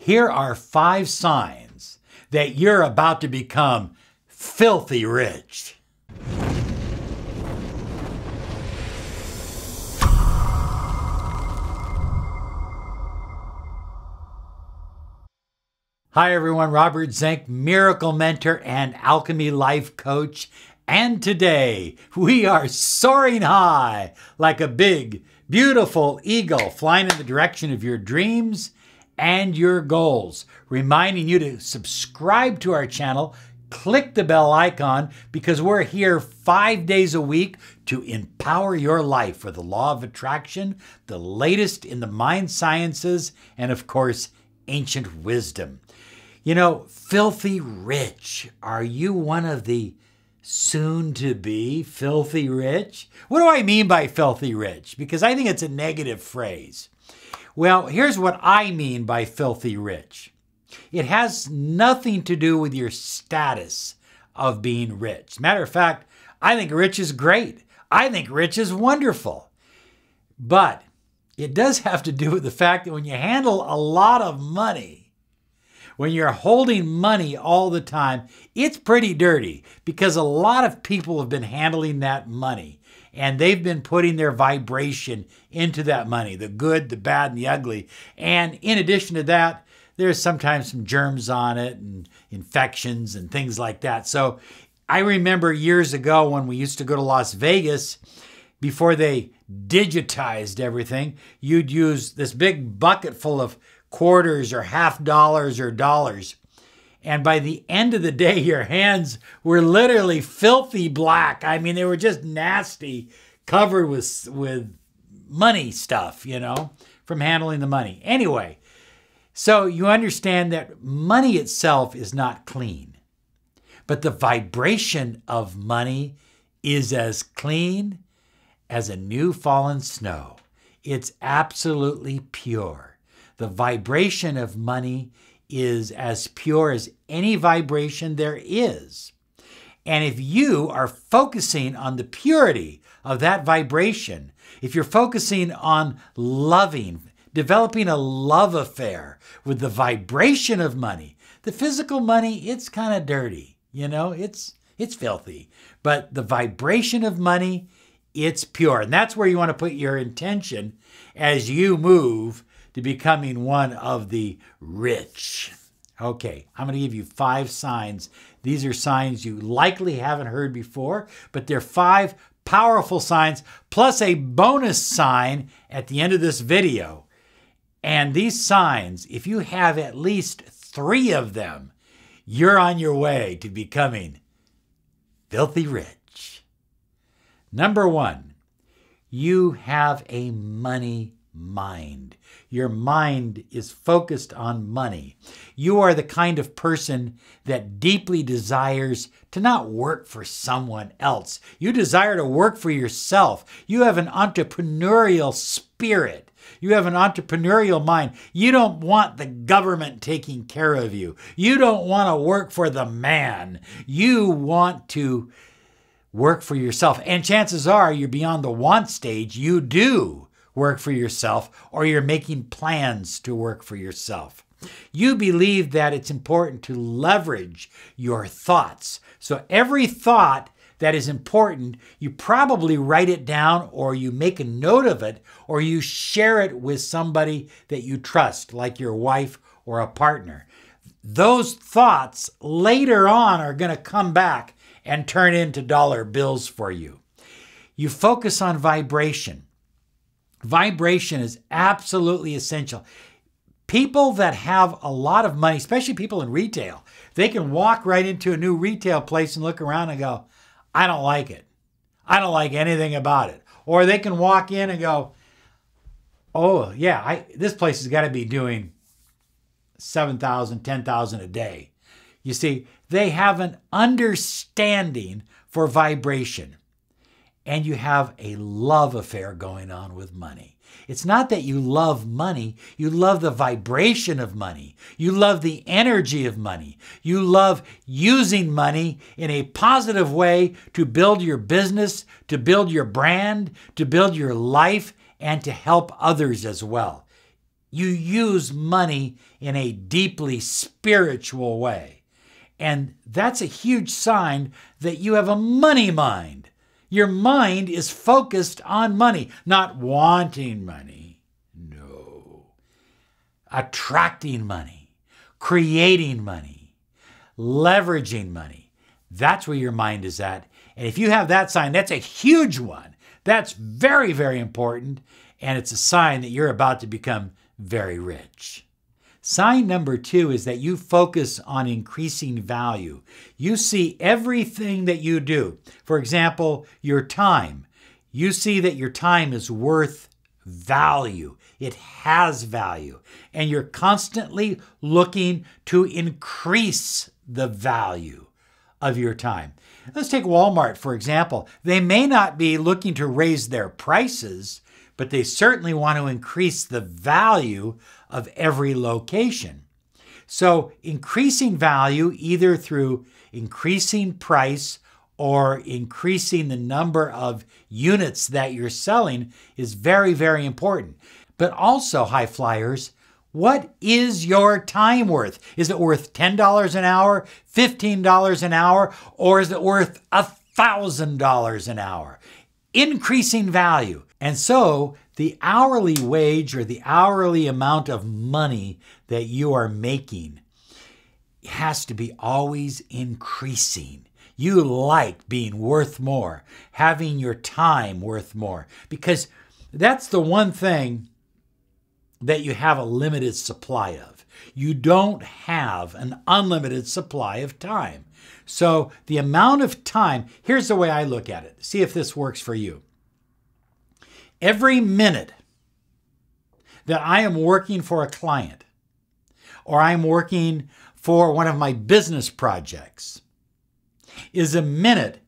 Here are 5 signs that you're about to become filthy rich. Hi everyone, Robert Zink, Miracle Mentor and Alchemy Life Coach. And today we are soaring high like a big, beautiful eagle flying in the direction of your dreams and your goals. Reminding you to subscribe to our channel, click the bell icon because we're here 5 days a week to empower your life with the law of attraction, the latest in the mind sciences, and of course, ancient wisdom. You know, filthy rich. Are you one of the soon-to-be filthy rich? What do I mean by filthy rich? Because I think it's a negative phrase. Well, here's what I mean by filthy rich. It has nothing to do with your status of being rich. Matter of fact, I think rich is great. I think rich is wonderful. But it does have to do with the fact that when you handle a lot of money, when you're holding money all the time, it's pretty dirty because a lot of people have been handling that money and they've been putting their vibration into that money, the good, the bad, and the ugly. And in addition to that, there's sometimes some germs on it and infections and things like that. So I remember years ago when we used to go to Las Vegas, before they digitized everything, you'd use this big bucket full of quarters or $50 or dollars. And by the end of the day, your hands were literally filthy black. I mean, they were just nasty, covered with money stuff, you know, from handling the money. Anyway, so you understand that money itself is not clean, but the vibration of money is as clean as a new fallen snow. It's absolutely pure. The vibration of money is as pure as any vibration there is. And if you are focusing on the purity of that vibration, if you're focusing on loving, developing a love affair with the vibration of money, the physical money, it's kind of dirty, you know, it's filthy. But the vibration of money, it's pure. And that's where you want to put your intention as you move to becoming one of the rich. Okay, I'm going to give you 5 signs. These are signs you likely haven't heard before, but they're 5 powerful signs plus a bonus sign at the end of this video. And these signs, if you have at least 3 of them, you're on your way to becoming filthy rich. Number 1, you have a money mind. Your mind is focused on money. You are the kind of person that deeply desires to not work for someone else. You desire to work for yourself. You have an entrepreneurial spirit. You have an entrepreneurial mind. You don't want the government taking care of you. You don't want to work for the man. You want to work for yourself. And chances are you're beyond the want stage. You do work for yourself, or you're making plans to work for yourself. You believe that it's important to leverage your thoughts. So every thought that is important, you probably write it down, or you make a note of it, or you share it with somebody that you trust, like your wife or a partner. Those thoughts later on are going to come back and turn into dollar bills for you. You focus on vibration. Vibration is absolutely essential. People that have a lot of money, especially people in retail, they can walk right into a new retail place and look around and go, I don't like it. I don't like anything about it. Or they can walk in and go, oh yeah, this place has got to be doing 7,000, 10,000 a day. You see, they have an understanding for vibration. And you have a love affair going on with money. It's not that you love money. You love the vibration of money. You love the energy of money. You love using money in a positive way to build your business, to build your brand, to build your life, and to help others as well. You use money in a deeply spiritual way. And that's a huge sign that you have a money mind. Your mind is focused on money, not wanting money. No. Attracting money, creating money, leveraging money. That's where your mind is at. And if you have that sign, that's a huge one. That's very, very important. And it's a sign that you're about to become very rich. Sign number 2 is that you focus on increasing value. You see everything that you do. For example, your time. You see that your time is worth value. It has value. And you're constantly looking to increase the value of your time. Let's take Walmart, for example. They may not be looking to raise their prices, but they certainly want to increase the value of every location. So increasing value either through increasing price or increasing the number of units that you're selling is very, very important. But also, high flyers, what is your time worth? Is it worth $10 an hour, $15 an hour, or is it worth $1,000 an hour? Increasing value. And so the hourly wage or the hourly amount of money that you are making has to be always increasing. You like being worth more, having your time worth more, because that's the one thing that you have a limited supply of. You don't have an unlimited supply of time. So the amount of time, here's the way I look at it. See if this works for you. Every minute that I am working for a client or I'm working for one of my business projects is a minute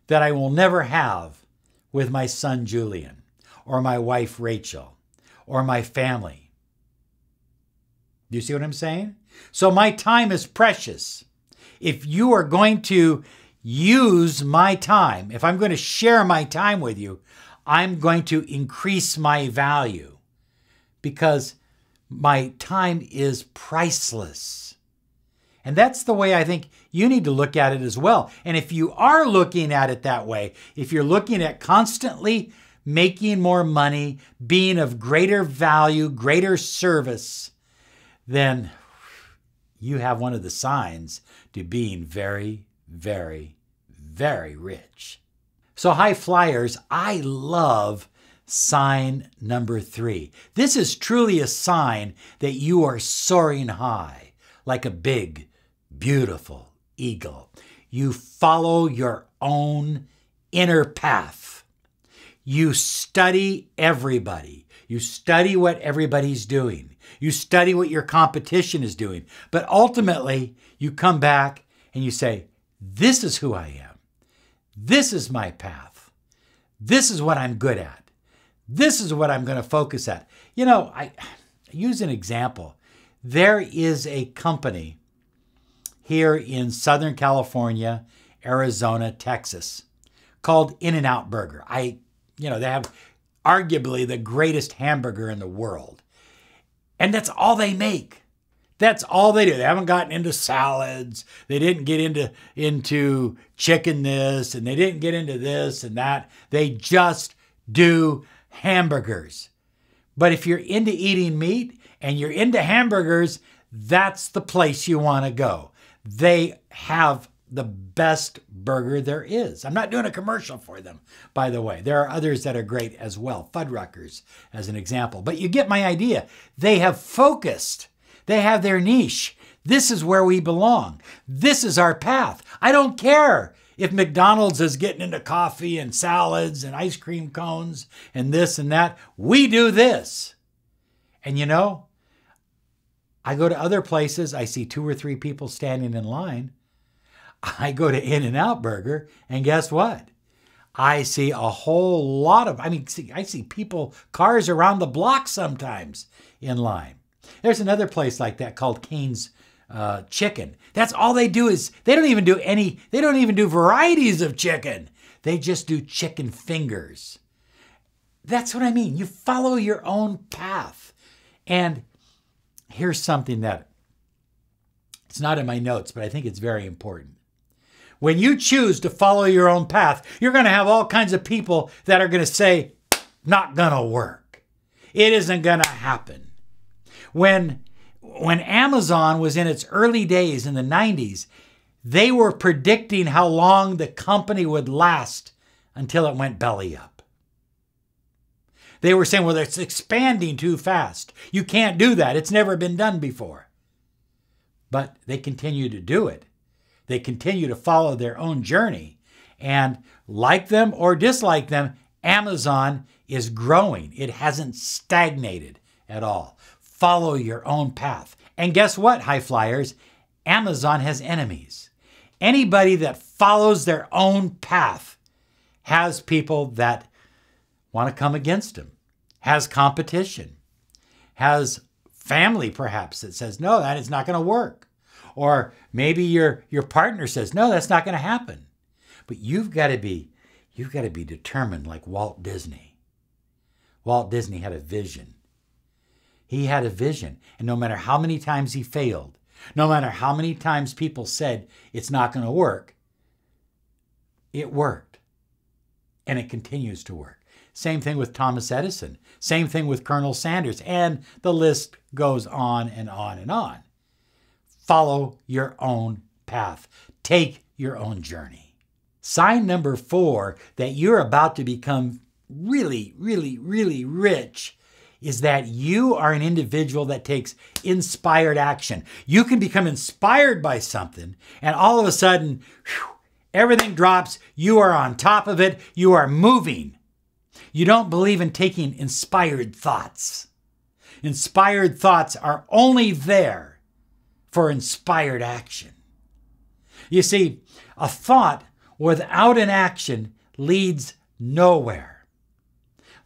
that I will never have with my son Julian or my wife Rachel or my family. Do you see what I'm saying? So my time is precious. If you are going to use my time, if I'm going to share my time with you, I'm going to increase my value because my time is priceless. And that's the way I think you need to look at it as well. And if you are looking at it that way, if you're looking at constantly making more money, being of greater value, greater service, then you have one of the signs to being very, very, very rich. So high flyers, I love sign number 3. This is truly a sign that you are soaring high like a big, beautiful eagle. You follow your own inner path. You study everybody. You study what everybody's doing. You study what your competition is doing. But ultimately, you come back and you say, this is who I am. This is my path. This is what I'm good at. This is what I'm going to focus at. You know, I use an example. There is a company here in Southern California, Arizona, Texas, called In-N-Out Burger. They have arguably the greatest hamburger in the world. And that's all they make. That's all they do. They haven't gotten into salads. They didn't get into chicken this, and they didn't get into this and that. They just do hamburgers. But if you're into eating meat and you're into hamburgers, that's the place you want to go. They have the best burger there is. I'm not doing a commercial for them, by the way. There are others that are great as well. Fuddruckers, as an example. But you get my idea. They have focused. They have their niche. This is where we belong. This is our path. I don't care if McDonald's is getting into coffee and salads and ice cream cones and this and that. We do this. And you know, I go to other places. I see 2 or 3 people standing in line. I go to In-N-Out Burger, and guess what? I see a whole lot of, I see people, cars around the block sometimes in line. There's another place like that called Cane's Chicken. That's all they do is, they don't even do varieties of chicken. They just do chicken fingers. That's what I mean. You follow your own path. And here's something that it's not in my notes, but I think it's very important. When you choose to follow your own path, you're going to have all kinds of people that are going to say, not going to work. It isn't going to happen. When Amazon was in its early days in the 90s, they were predicting how long the company would last until it went belly up. They were saying, well, it's expanding too fast. You can't do that. It's never been done before. But they continue to do it. They continue to follow their own journey. And like them or dislike them, Amazon is growing. It hasn't stagnated at all. Follow your own path. And guess what, high flyers? Amazon has enemies. Anybody that follows their own path has people that want to come against them, has competition, has family perhaps that says, no, that is not going to work. Or maybe your partner says, no, that's not going to happen. But you've got to be determined like Walt Disney. Walt Disney had a vision. He had a vision. And no matter how many times he failed, no matter how many times people said it's not going to work, it worked. And it continues to work. Same thing with Thomas Edison. Same thing with Colonel Sanders. And the list goes on and on and on. Follow your own path. Take your own journey. Sign number 4 that you're about to become really, really, really rich is that you are an individual that takes inspired action. You can become inspired by something and all of a sudden, everything drops. You are on top of it. You are moving. You don't believe in taking inspired thoughts. Inspired thoughts are only there for inspired action. You see, a thought without an action leads nowhere.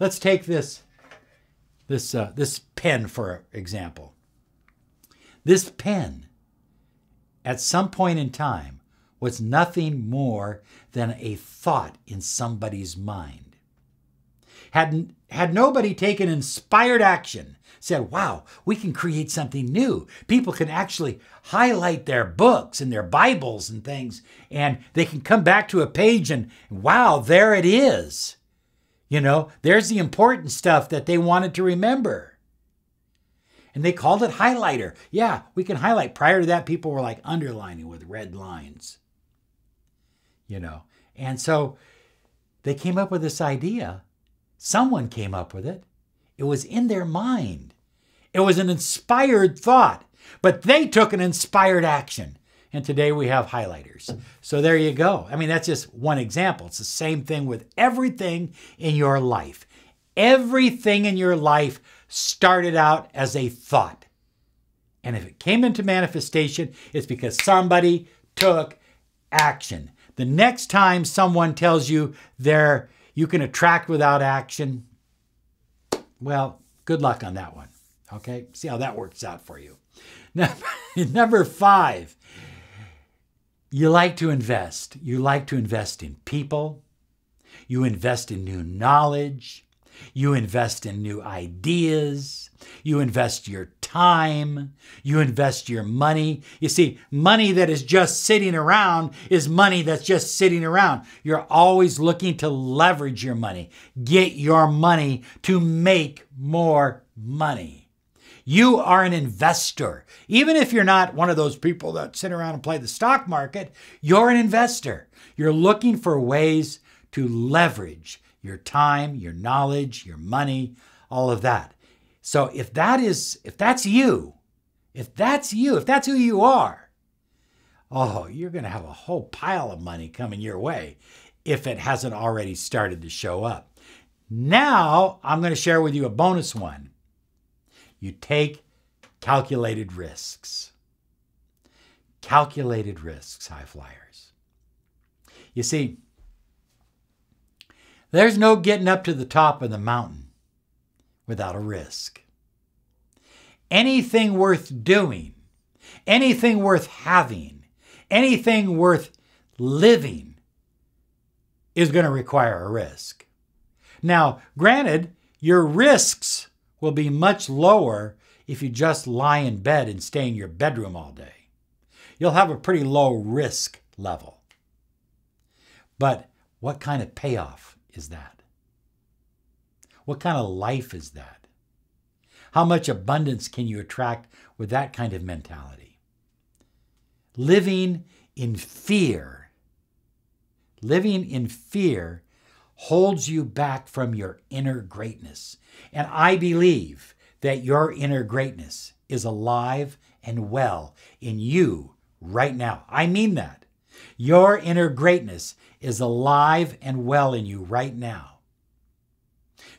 Let's take this pen, for example. This pen, at some point in time, was nothing more than a thought in somebody's mind. Had nobody taken inspired action, said, wow, we can create something new. People can actually highlight their books and their Bibles and things, and they can come back to a page and, wow, there it is. You know, there's the important stuff that they wanted to remember. And they called it highlighter. Yeah, we can highlight. Prior to that, people were like underlining with red lines. You know, and so they came up with this idea. Someone came up with it. It was in their mind. It was an inspired thought, but they took an inspired action. And today we have highlighters. So there you go. I mean, that's just one example. It's the same thing with everything in your life. Everything in your life started out as a thought. And if it came into manifestation, it's because somebody took action. The next time someone tells you you can attract without action, well, good luck on that one. Okay? See how that works out for you. Number 5. You like to invest. You like to invest in people. You invest in new knowledge. You invest in new ideas. You invest your time. You invest your money. You see, money that is just sitting around is money that's just sitting around. You're always looking to leverage your money. Get your money to make more money. You are an investor. Even if you're not one of those people that sit around and play the stock market, you're an investor. You're looking for ways to leverage your time, your knowledge, your money, all of that. So if that's you, if that's who you are, oh, you're going to have a whole pile of money coming your way if it hasn't already started to show up. Now, I'm going to share with you a bonus one. You take calculated risks. Calculated risks, high flyers. You see, there's no getting up to the top of the mountain without a risk. Anything worth doing, anything worth having, anything worth living is going to require a risk. Now, granted, your risks will be much lower if you just lie in bed and stay in your bedroom all day. You'll have a pretty low risk level. But what kind of payoff is that? What kind of life is that? How much abundance can you attract with that kind of mentality? Living in fear holds you back from your inner greatness. And I believe that your inner greatness is alive and well in you right now. I mean that. Your inner greatness is alive and well in you right now.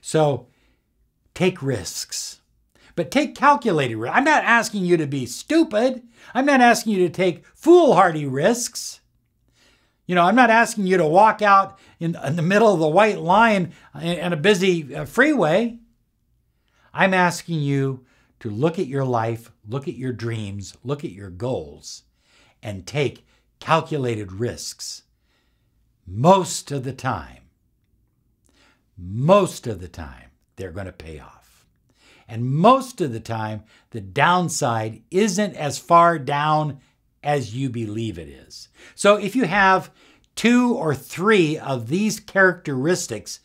So take risks, but take calculated risks. I'm not asking you to be stupid. I'm not asking you to take foolhardy risks. I'm not asking you to walk out in the middle of the white line in a busy freeway. I'm asking you to look at your life, look at your dreams, look at your goals, and take calculated risks. Most of the time, they're going to pay off. And most of the time, the downside isn't as far down as you believe it is. So if you have 2 or 3 of these characteristics,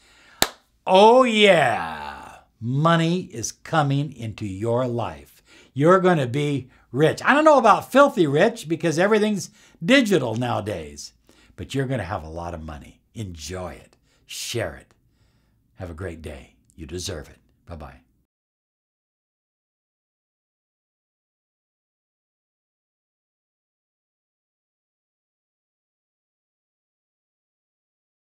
oh yeah, money is coming into your life. You're going to be rich. I don't know about filthy rich because everything's digital nowadays, but you're going to have a lot of money. Enjoy it. Share it. Have a great day. You deserve it. Bye-bye.